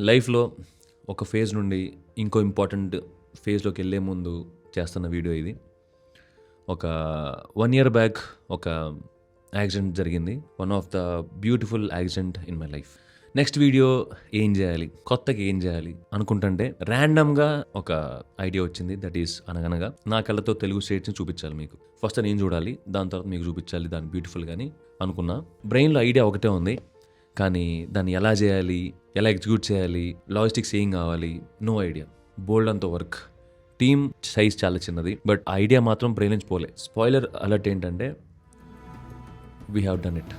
లైఫ్లో ఒక ఫేజ్ నుండి ఇంకో ఇంపార్టెంట్ ఫేజ్లోకి వెళ్ళే ముందు చేస్తున్న వీడియో ఇది. ఒక 1 year బ్యాక్ ఒక యాక్సిడెంట్ జరిగింది. One of the beautiful accident in my life. Next video ఏం చేయాలి, కొత్తగా ఏం చేయాలి అనుకుంటుంటే ర్యాండమ్గా ఒక ఐడియా వచ్చింది. దట్ ఈస్ అనగనగా నా కళ్ళతో తెలుగు స్టేట్స్ని చూపించాలి మీకు. ఫస్ట్ నేను చూడాలి, దాని తర్వాత మీకు చూపించాలి దాన్ని బ్యూటిఫుల్గాని అనుకున్నా. బ్రెయిన్లో ఐడియా ఒకటే ఉంది, కానీ దాన్ని ఎలా చేయాలి, ఎలా ఎగ్జిక్యూట్ చేయాలి, లాజిస్టిక్స్ ఏం కావాలి, నో ఐడియా. బోల్డ్ అంత వర్క్, టీమ్ సైజ్ చాలా చిన్నది, బట్ ఐడియా మాత్రం బ్రెయిన్ నుంచి పోలే. స్పాయిలర్ అలర్ట్ ఏంటంటే we have done it.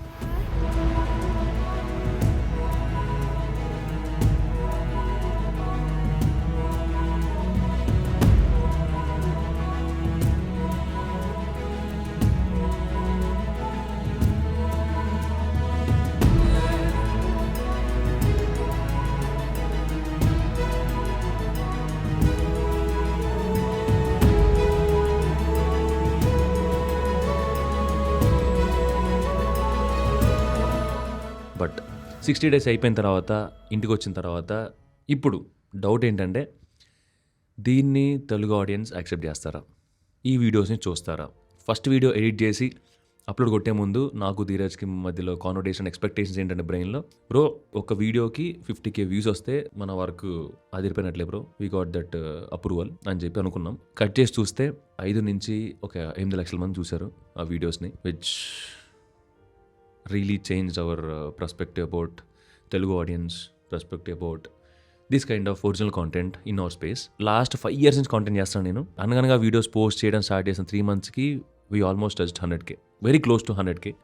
But 60 days అయిపోయిన తర్వాత ఇంటికి వచ్చిన తర్వాత ఇప్పుడు డౌట్ ఏంటంటే దీన్ని తెలుగు ఆడియన్స్ యాక్సెప్ట్ చేస్తారా, ఈ వీడియోస్ని చూస్తారా? ఫస్ట్ వీడియో ఎడిట్ చేసి అప్లోడ్ కొట్టే ముందు నాకు ధీరజ్కి మధ్యలో కాన్వర్సేషన్ ఎక్స్పెక్టేషన్స్ ఏంటంటే బ్రెయిన్లో, బ్రో ఒక వీడియోకి 50K వ్యూస్ వస్తే మన వర్క్ అదిరిపోయినట్లే bro, we got that approval అని చెప్పి అనుకున్నాం. కట్ చేసి చూస్తే 5 నుంచి ఒక 8 లక్షల మంది చూశారు ఆ వీడియోస్ని, which really changed our perspective about Telugu audience, perspective about this kind of original content in our space. Last 5 years నుంచి కాంటెంట్ చేస్తాను నేను. అనగనగా వీడియోస్ పోస్ట్ చేయడం స్టార్ట్ చేసిన 3 monthsకి we almost touched 100K, very close to 100K,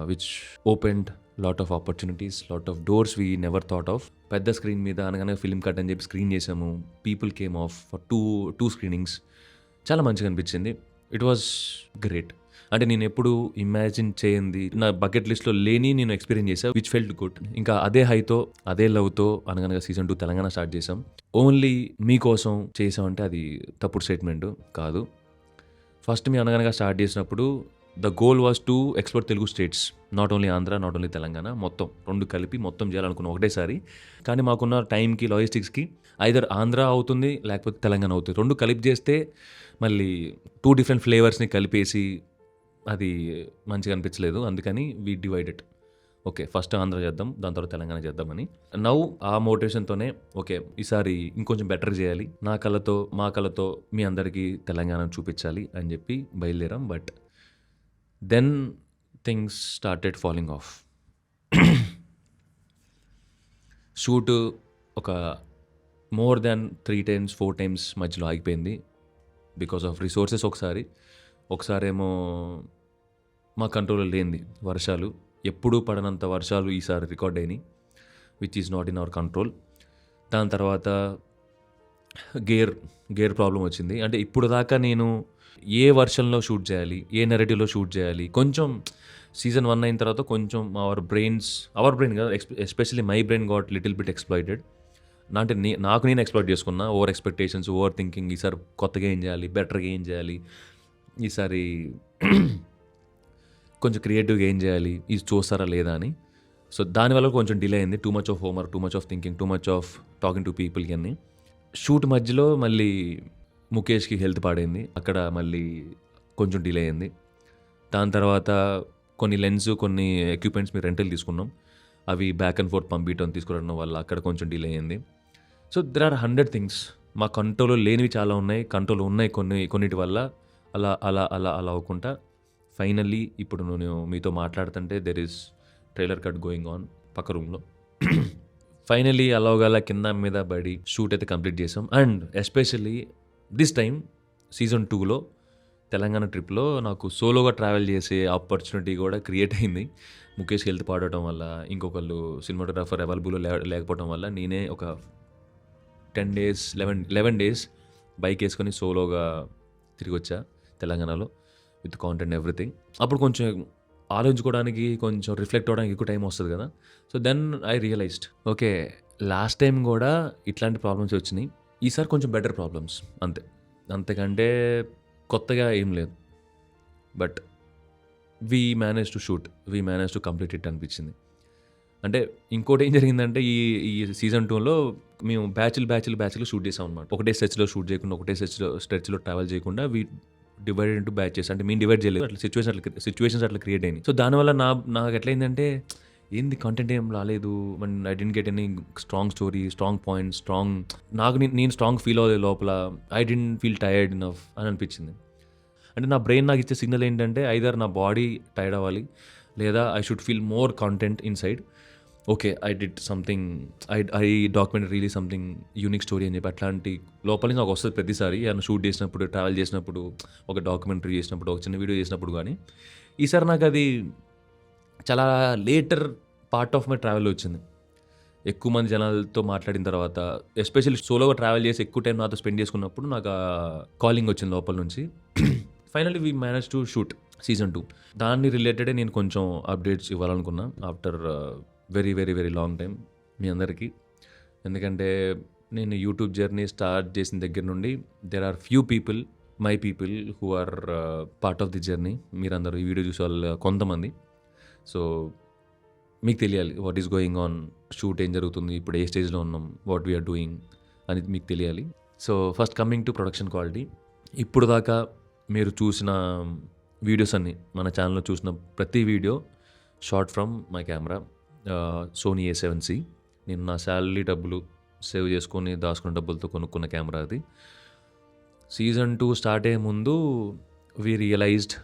which opened lot of opportunities, lot of doors we never thought of. పెద్ద screen మీద అనగానే film cut అని చెప్పి స్క్రీన్ చేసాము. People came of for two screenings. చాలా మంచిగా అనిపించింది. It was great. అంటే నేను ఎప్పుడు ఇమాజిన్ చేయండి, నా బకెట్ లిస్ట్లో లేని నేను ఎక్స్పీరియన్స్ చేశాను, విచ్ ఫెల్ట్ గుడ్. ఇంకా అదే హైతో అదే లవ్తో అనగనగా సీజన్ 2 తెలంగాణ స్టార్ట్ చేసాం. ఓన్లీ మీకోసం చేసామంటే అది తప్పుడు స్టేట్మెంట్ కాదు. ఫస్ట్ మీ అనగనగా స్టార్ట్ చేసినప్పుడు the goal was to explore Telugu states, not only Andhra, not only Telangana, మొత్తం 2 కలిపి మొత్తం చేయాలనుకున్నాం ఒకటేసారి. కానీ మాకున్న టైంకి, లాజిస్టిక్స్కి ఐదర్ ఆంధ్ర అవుతుంది లేకపోతే తెలంగాణ అవుతుంది. 2 కలిపి చేస్తే మళ్ళీ 2 different ఫ్లేవర్స్ని కలిపేసి అది మంచిగా అనిపించలేదు. అందుకని we divided. Okay, first Andhra చేద్దాం, దాని తర్వాత తెలంగాణ చేద్దామని. నౌ ఆ మోటివేషన్తోనే ఓకే ఈసారి ఇంకొంచెం బెటర్ చేయాలి, నా కళతో మా కళతో మీ అందరికీ తెలంగాణ చూపించాలి అని చెప్పి బయలుదేరాం. But then things started falling off. Shoot ఒక మోర్ దాన్ 3 times 4 times మధ్యలో ఆగిపోయింది బికాస్ ఆఫ్ రిసోర్సెస్. ఒకసారేమో మా కంట్రోల్లో లేనిది వర్షాలు, ఎప్పుడూ పడనంత వర్షాలు ఈసారి రికార్డ్ అయినాయి, which is not in our control. దాని తర్వాత గేర్ ప్రాబ్లం వచ్చింది. అంటే ఇప్పుడు దాకా నేను ఏ వర్షన్లో షూట్ చేయాలి, ఏ నెరేటివ్లో షూట్ చేయాలి, కొంచెం సీజన్ 1 అయిన తర్వాత కొంచెం అవర్ బ్రెయిన్ కాదు, especially my brain got little bit exploited. అంటే నాకు నేను ఎక్స్ప్లాయిట్ చేసుకున్నా, ఓవర్ ఎక్స్పెక్టేషన్స్, ఓవర్ థింకింగ్. ఈసారి కొత్తగా ఏం చేయాలి, బెటర్గా ఏం చేయాలి, ఈసారి కొంచెం క్రియేటివ్గా ఏం చేయాలి, ఇది చూస్తారా లేదా అని. సో దానివల్ల కొంచెం డిలే అయింది. Too much of homework, too much of thinking, too much of talking to people అని. షూట్ మధ్యలో మళ్ళీ ముఖేష్కి హెల్త్ పాడైంది, అక్కడ మళ్ళీ కొంచెం డిలే అయింది. దాని తర్వాత కొన్ని లెన్స్, కొన్ని ఎక్విప్మెంట్స్ మీరు రెంటల్ తీసుకున్నాం, అవి బ్యాక్ అండ్ ఫోర్త్ పంపించడం తీసుకురావడం వల్ల అక్కడ కొంచెం డిలే అయింది. So there are 100 things. మా కంట్రోల్లో లేనివి చాలా ఉన్నాయి, కంట్రోల్ ఉన్నాయి కొన్నిటి వల్ల అలా అలా అలా అలా అవ్వకుండా ఫైనల్లీ ఇప్పుడు నేను మీతో మాట్లాడుతుంటే there is trailer cut going on పక్క రూమ్లో. ఫైనల్లీ అలాగలా కింద మీద పడి షూట్ అయితే కంప్లీట్ చేసాం. And especially this time season 2లో తెలంగాణ ట్రిప్లో నాకు సోలోగా ట్రావెల్ చేసే ఆపర్చునిటీ కూడా క్రియేట్ అయింది. ముఖేష్ హెల్త్ పాడటం వల్ల, ఇంకొకళ్ళు సినిమాటోగ్రాఫర్ అవైలబుల్లో లేకపోవడం వల్ల నేనే ఒక 11 days బైక్ వేసుకొని సోలోగా తిరిగి వచ్చా తెలంగాణలో విత్ కాంటెంట్ ఎవ్రీథింగ్. అప్పుడు కొంచెం ఆలోచించుకోవడానికి, కొంచెం రిఫ్లెక్ట్ అవ్వడానికి ఎక్కువ టైం వస్తుంది కదా. So then I realized okay last time కూడా ఇట్లాంటి ప్రాబ్లమ్స్ వచ్చినాయి, ఈసారి కొంచెం బెటర్ ప్రాబ్లమ్స్ అంతకంటే కొత్తగా ఏం లేదు. But we manage to complete it అనిపించింది. అంటే ఇంకోటి ఏం జరిగిందంటే ఈ సీజన్ 2లో మేము బ్యాచ్లు షూట్ చేసాం అనమాట. ఒకటే స్ట్రెచ్లో షూట్ చేయకుండా, ఒకటే స్ట్రెచ్లో ట్రావెల్ చేయకుండా డివైడెడ్ ఇంటూ బ్యాచెస్. అంటే మేము డివైడ్ చేయలేదు, అట్లా సిచ్యువేషన్స్ అట్లా క్రియేట్ అయినాయి. సో దానివల్ల నాకు ఎట్లయిందంటే ఏంది కంటెంట్ ఏం రాలేదు, I didn't get any strong story, strong points, నేను స్ట్రాంగ్ ఫీల్ అవ్వలేదు లోపల. I didn't feel tired enough అని అనిపించింది. అంటే నా బ్రెయిన్ నాకు ఇచ్చే సిగ్నల్ ఏంటంటే ఐదర్ నా బాడీ టైర్డ్ అవ్వాలి, లేదా I should feel more content inside. Okay, I did something, I document really something unique story అని చెప్పి అట్లాంటి లోపల నుంచి నాకు వస్తుంది ప్రతిసారి. ఏమైనా షూట్ చేసినప్పుడు, ట్రావెల్ చేసినప్పుడు, ఒక డాక్యుమెంటరీ చేసినప్పుడు, ఒక చిన్న వీడియో చేసినప్పుడు. కానీ ఈసారి నాకు అది చాలా later part of my travel వచ్చింది. ఎక్కువ మంది జనాలతో మాట్లాడిన తర్వాత, ఎస్పెషల్లీ సోలోగా ట్రావెల్ చేసి ఎక్కువ టైం నాతో స్పెండ్ చేసుకున్నప్పుడు నాకు ఆ కాలింగ్ వచ్చింది లోపల నుంచి. Finally we manage to shoot season 2. దాన్ని రిలేటెడే నేను కొంచెం అప్డేట్స్ ఇవ్వాలనుకున్నా after very very very long time మీ అందరికీ. ఎందుకంటే నేను యూట్యూబ్ జర్నీ స్టార్ట్ చేసిన దగ్గర నుండి there are few people, my people who are part of the journey. మీరందరూ ఈ వీడియో చూసే వాళ్ళు కొంతమంది. సో మీకు తెలియాలి what is going on, shoot ఏం జరుగుతుంది, ఇప్పుడు ఏ స్టేజ్లో ఉన్నాం, వాట్ వీఆర్ డూయింగ్ అని మీకు తెలియాలి. So first coming to production quality. ఇప్పుడు దాకా మీరు చూసిన వీడియోస్ అన్నీ, మన ఛానల్లో చూసిన ప్రతి video shot from my camera, Sony A7C. నేను నా శాలరీ డబ్బులు సేవ్ చేసుకొని దాచుకున్న డబ్బులతో కొనుక్కున్న కెమెరా అది. సీజన్ 2 స్టార్ట్ అయ్యే ముందు we realized,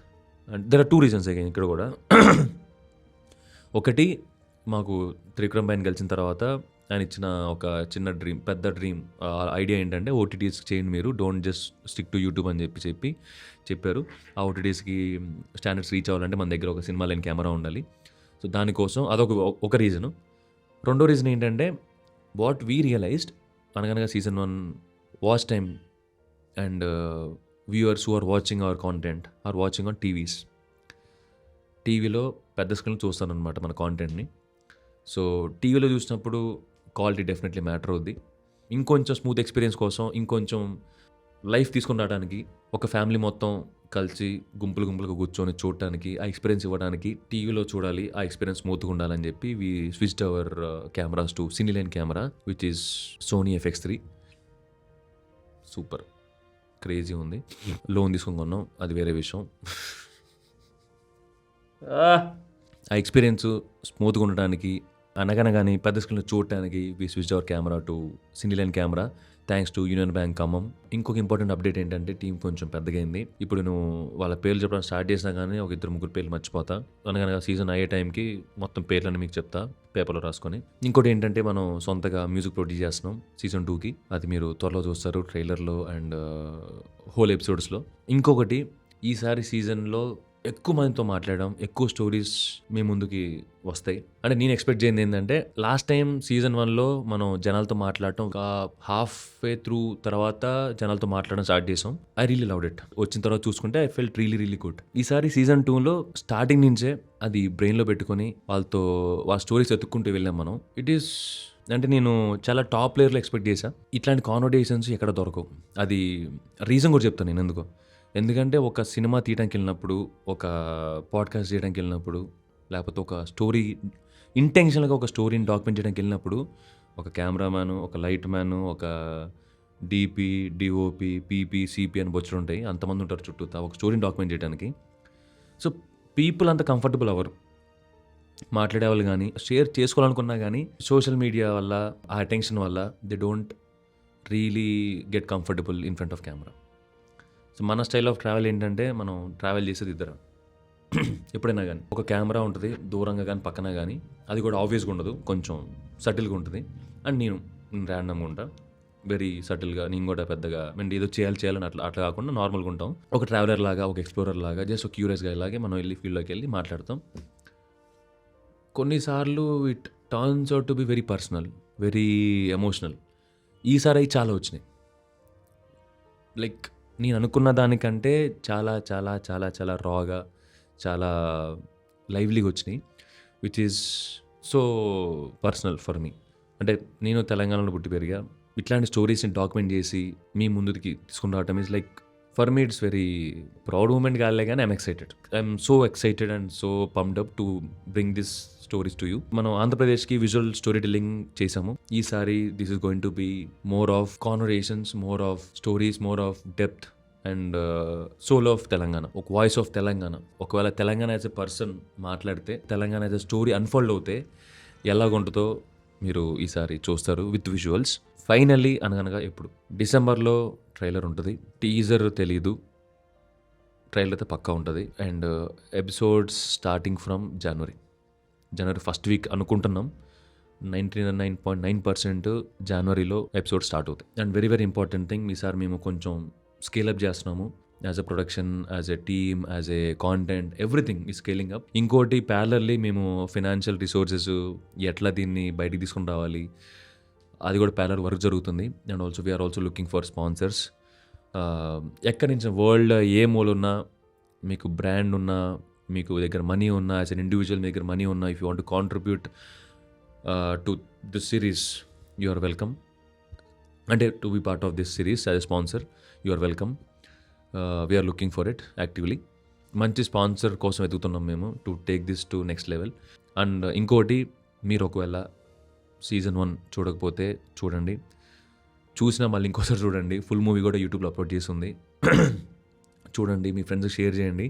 and there are 2 reasons again ఇక్కడ కూడా. ఒకటి, మాకు త్రివిక్రమ్ భాయ్ని గెలిచిన తర్వాత ఆయన ఇచ్చిన ఒక చిన్న డ్రీమ్, పెద్ద డ్రీమ్ ఐడియా ఏంటంటే ఓటీటీస్ చేయండి మీరు, don't just stick to YouTube అని చెప్పారు. ఆ ఓటీటీస్కి స్టాండర్డ్స్ రీచ్ అవ్వాలంటే మన దగ్గర ఒక సినిమా లేని కెమెరా ఉండాలి. సో దానికోసం అదొక రీజను. రెండో రీజన్ ఏంటంటే what we realized Anaganaga season 1 watch time and viewers who are watching our content are watching on టీవీలో పెద్ద స్క్రీన్లో చూస్తానన్నమాట మన కాంటెంట్ని. సో టీవీలో చూసినప్పుడు క్వాలిటీ డెఫినెట్లీ మ్యాటర్ అవుద్ది. ఇంకొంచెం స్మూత్ ఎక్స్పీరియన్స్ కోసం, ఇంకొంచెం లైఫ్ తీసుకొని రావడానికి, ఒక ఫ్యామిలీ మొత్తం కలిసి గుంపులుగా కూర్చొని చూడటానికి, ఆ ఎక్స్పీరియన్స్ ఇవ్వడానికి టీవీలో చూడాలి, ఆ ఎక్స్పీరియన్స్ స్మూత్గా ఉండాలని చెప్పి we switched our cameras to cineline camera which is Sony FX3. Super crazy ఉంది. లోన్ తీసుకొని కొన్నాం, అది వేరే విషయం. ఆ ఎక్స్పీరియన్స్ స్మూత్గా ఉండడానికి, అనగనగానే పెద్ద స్క్రీన్లో చూడటానికి we switch our camera to cineline camera thanks to Union Bank Khammam. ఇంకొక ఇంపార్టెంట్ అప్డేట్ ఏంటంటే టీం కొంచెం పెద్దగా అయింది. ఇప్పుడు నేను వాళ్ళ పేర్లు చెప్పడం స్టార్ట్ చేసినా కానీ ఒక 2-3 పేర్లు మర్చిపోతా. అనగనగా సీజన్ అయ్యే టైంకి మొత్తం పేర్లని మీకు చెప్తా పేపర్లో రాసుకొని. ఇంకోటి ఏంటంటే మనం సొంతగా మ్యూజిక్ ప్రొడ్యూస్ చేస్తున్నాం సీజన్ 2కి. అది మీరు త్వరలో చూస్తారు ట్రైలర్లో అండ్ హోల్ ఎపిసోడ్స్లో. ఇంకొకటి, ఈసారి సీజన్లో ఎక్కువ మందితో మాట్లాడడం, ఎక్కువ స్టోరీస్ మీ ముందుకి వస్తాయి. అంటే నేను ఎక్స్పెక్ట్ చేయండి ఏంటంటే, లాస్ట్ టైం సీజన్ 1లో మనం జనాలతో మాట్లాడటం ఒక హాఫ్ వే త్రూ తర్వాత జనాలతో మాట్లాడడం స్టార్ట్ చేసాం. I really loved it. వచ్చిన తర్వాత చూసుకుంటే ఐ ఫెల్ట్ రియలీ గుడ్. ఈసారి సీజన్ 2లో స్టార్టింగ్ నుంచే అది బ్రెయిన్లో పెట్టుకొని వాళ్ళ స్టోరీస్ ఎత్తుక్కుంటూ వెళ్ళాం మనం. ఇట్ ఈస్ అంటే నేను చాలా టాప్ ప్లేయర్లో ఎక్స్పెక్ట్ చేశా. ఇట్లాంటి కాన్వర్జేషన్స్ ఎక్కడ దొరకవు. అది రీజన్ కూడా చెప్తాను నేను ఎందుకంటే ఒక సినిమా తీయడానికి వెళ్ళినప్పుడు, ఒక పాడ్కాస్ట్ చేయడానికి వెళ్ళినప్పుడు, లేకపోతే ఒక స్టోరీ ఇంటెన్షనల్గా ఒక స్టోరీని డాక్యుమెంట్ చేయడానికి వెళ్ళినప్పుడు, ఒక కెమెరామ్యాను, ఒక లైట్ మ్యాను, ఒక DP, DOP, PP, CP అని బొచ్చులు ఉంటాయి. అంతమంది ఉంటారు చుట్టూ ఒక స్టోరీని డాక్యుమెంట్ చేయడానికి. సో పీపుల్ అంత కంఫర్టబుల్ అవ్వరు మాట్లాడేవాళ్ళు, కానీ షేర్ చేసుకోవాలనుకున్నా కానీ సోషల్ మీడియా వల్ల, ఆ అటెన్షన్ వల్ల they don't really get comfortable in front of camera. So మన స్టైల్ ఆఫ్ ట్రావెల్ ఏంటంటే, మనం ట్రావెల్ చేసేది ఇద్దరం. ఎప్పుడైనా కానీ ఒక కెమెరా ఉంటుంది దూరంగా కానీ పక్కన కానీ, అది కూడా ఆబ్వియస్గా ఉండదు, కొంచెం సటిల్గా ఉంటుంది. అండ్ నేను ర్యాండమ్గా ఉంటా, వెరీ సటిల్గా. నేను కూడా పెద్దగా ఏదో చేయాలని అట్లా కాకుండా నార్మల్గా ఉంటాం. ఒక ట్రావెలర్ లాగా, ఒక ఎక్స్ప్లోరర్ లాగా, జస్ట్ ఒక క్యూరియస్గా ఇలాగే మనం వెళ్ళి ఫీల్డ్లోకి వెళ్ళి మాట్లాడతాం. కొన్నిసార్లు it turns out to be very personal, very emotional. ఈసారి అవి చాలా వచ్చినాయి. లైక్ నేను అనుకున్న దానికంటే చాలా చాలా చాలా చాలా రాగా, చాలా లైవ్లీగా వచ్చినాయి, which is so personal for me. అంటే నేను తెలంగాణలో పుట్టి పెరిగా. ఇట్లాంటి స్టోరీస్ని డాక్యుమెంట్ చేసి మీ ముందుకి తీసుకుని రావటం is like for me it's very proud moment కాలే కానీ I'm excited. I'm so excited and so pumped up to bring this stories to you. మనం ఆంధ్రప్రదేశ్కి విజువల్ స్టోరీ టెల్లింగ్ చేసాము. ఈసారి this is going to be more of conversations, more of stories, more of depth and soul of Telangana, ఒక voice of Telangana. ఒకవేళ Telangana as a person మాట్లాడితే, Telangana as a story unfold అవుతే ఎలాగుంటుందో మీరు ఈసారి చూస్తారు విత్ విజువల్స్. ఫైనల్లీ అనగనగా ఎప్పుడు డిసెంబర్లో ట్రైలర్ ఉంటుంది. టీజర్ తెలీదు, ట్రైలర్ అయితే పక్కా ఉంటుంది. And episodes starting from January first week అనుకుంటున్నాం. 99.9% జనవరిలో ఎపిసోడ్ స్టార్ట్ అవుతాయి. And very very important thing, ఈసారి మేము కొంచెం స్కేలప్ చేస్తున్నాము. As a production, as a team, as a content, everything ఈ స్కేలింగ్ అప్. ఇంకోటి ప్యారలల్లీ మేము ఫినాన్షియల్ రిసోర్సెస్ ఎట్లా దీన్ని బయటికి తీసుకుని రావాలి, అది కూడా ప్యారలల్ వర్క్ జరుగుతుంది. And also we are also looking for sponsors. ఎక్కడి నుంచి వరల్డ్ ఏ మూల ఉన్నా, మీకు బ్రాండ్ ఉన్నా, మీకు దగ్గర మనీ ఉన్నా, యాజ్ అన్ ఇండివిజువల్ మీ దగ్గర మనీ ఉన్నా, if you want to contribute to this series, you are welcome. అంటే to be part of this series as a sponsor, you are welcome. We are looking for it actively. మంచి sponsor కోసం వెతుకుతున్నాం మేము to take this to next level. And ఇంకోటి, మీరు ఒకవేళ season 1 చూడకపోతే చూడండి, చూసినా మళ్ళీ ఇంకోసారి చూడండి. ఫుల్ మూవీ కూడా యూట్యూబ్లో అప్లోడ్ చేసి ఉంది. చూడండి, మీ ఫ్రెండ్స్కి షేర్ చేయండి.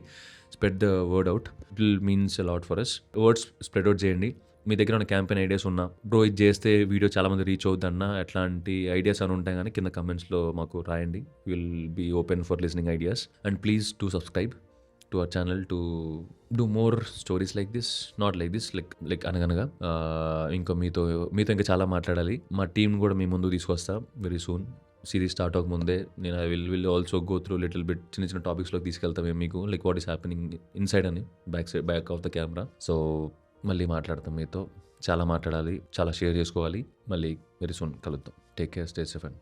Spread the word out, it will means a lot for us. Words spread out చేయండి. మీ దగ్గర ఉన్న క్యాంపెయిన్ ఐడియాస్ ఉన్నా, బ్రో ఇది చేస్తే వీడియో చాలామంది రీచ్ అవుద్దన్నా, ఎట్లాంటి ఐడియాస్ అని ఉంటాయి కానీ కింద కమెంట్స్లో మాకు రాయండి. Will be open for listening ideas. And please to subscribe to our channel to do more stories like this, not like this, like Anaganaga. ఇంకా మీతో ఇంకా చాలా మాట్లాడాలి. మా టీం కూడా మీ ముందు తీసుకొస్తా వెరీ సూన్. సిరీస్ స్టార్ట్ అవ్వకముందే నేను I will also go through little bit, చిన్న చిన్న టాపిక్స్లోకి తీసుకెళ్తాం మేము మీకు, like what is happening inside అని, back of the camera. So మళ్ళీ మాట్లాడతాం మీతో, చాలా మాట్లాడాలి, చాలా షేర్ చేసుకోవాలి. మళ్ళీ వెరీ సూన్ కలుద్దాం. Take care, stay safe and